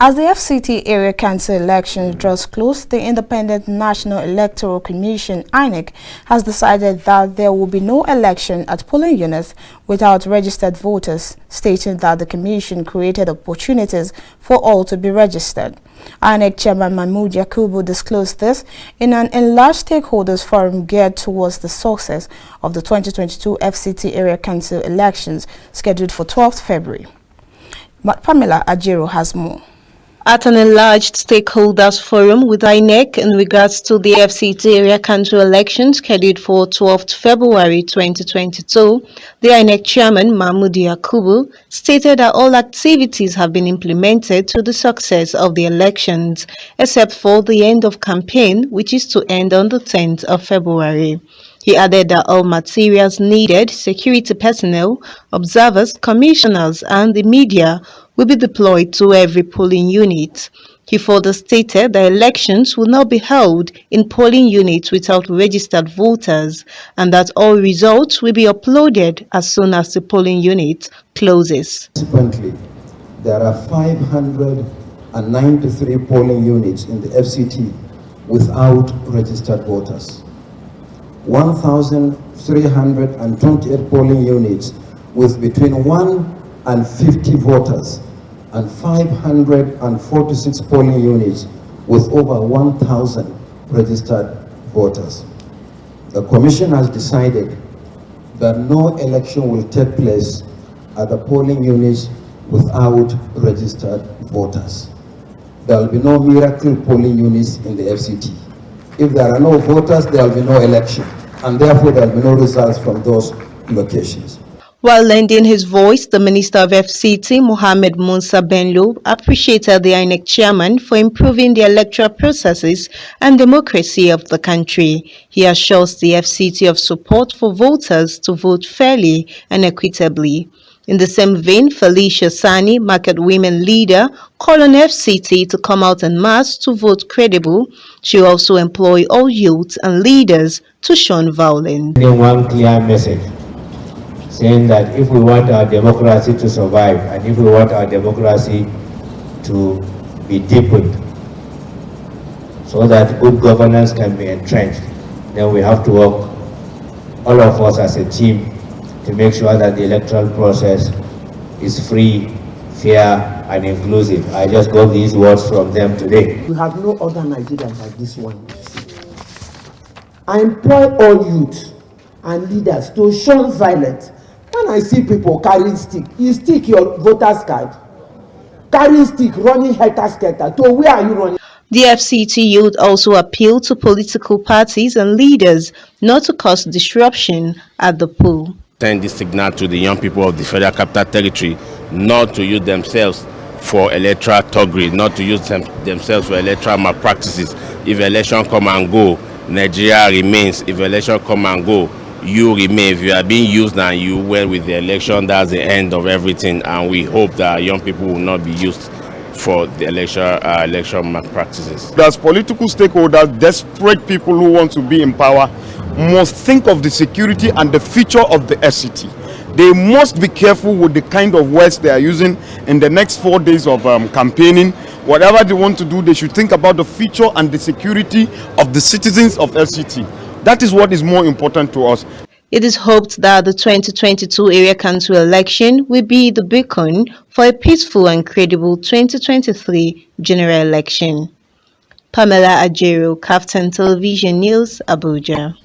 As the FCT Area Council election draws close, the Independent National Electoral Commission (INEC) has decided that there will be no election at polling units without registered voters, stating that the commission created opportunities for all to be registered. INEC Chairman Mahmoud Yakubu disclosed this in an enlarged stakeholders forum geared towards the success of the 2022 FCT Area Council elections scheduled for 12th February. Pamela Ajero has more. At an enlarged stakeholders forum with INEC in regards to the FCT Area Council election scheduled for 12th February 2022, the INEC Chairman Mahmoud Yakubu stated that all activities have been implemented to the success of the elections, except for the end of campaign, which is to end on the 10th of February. He added that all materials needed, security personnel, observers, commissioners, and the media will be deployed to every polling unit. He further stated that elections will not be held in polling units without registered voters and that all results will be uploaded as soon as the polling unit closes. Consequently, there are 593 polling units in the FCT without registered voters. 1,328 polling units with between 1 and 50 voters, and 546 polling units with over 1,000 registered voters. The Commission has decided that no election will take place at the polling units without registered voters. There will be no miracle polling units in the FCT. If there are no voters, there will be no election, and therefore there will be no results from those locations. While lending his voice, the Minister of FCT, Mohammed Musa Benlo, appreciated the INEC chairman for improving the electoral processes and democracy of the country. He assures the FCT of support for voters to vote fairly and equitably. In the same vein, Felicia Sani, market women leader, called on FCT to come out en masse to vote credible. She also employ all youths and leaders to shun violence. One clear message saying that if we want our democracy to survive and if we want our democracy to be deepened so that good governance can be entrenched, then we have to work, all of us as a team, to make sure that the electoral process is free, fair, and inclusive. I just got these words from them today. We have no other Nigeria like this one. I employ all youth and leaders to shun violence. When I see people carrying stick, you stick your voter's card, carrying stick, running helter-skelter, to where are you running? The FCT youth also appealed to political parties and leaders not to cause disruption at the poll. Send this signal to the young people of the Federal Capital Territory not to use themselves for electoral thuggery, not to use themselves for electoral malpractices. If election come and go, Nigeria remains. If election come and go, you remain. If you are being used and you went with the election, that's the end of everything. And we hope that young people will not be used for the election malpractices. As political stakeholders, desperate people who want to be in power must think of the security and the future of the FCT. They must be careful with the kind of words they are using in the next 4 days of campaigning. Whatever they want to do, they should think about the future and the security of the citizens of FCT. That is what is more important to us. It is hoped that the 2022 Area Council election will be the beacon for a peaceful and credible 2023 general election. Pamela Ajero, KAFTAN Television News, Abuja.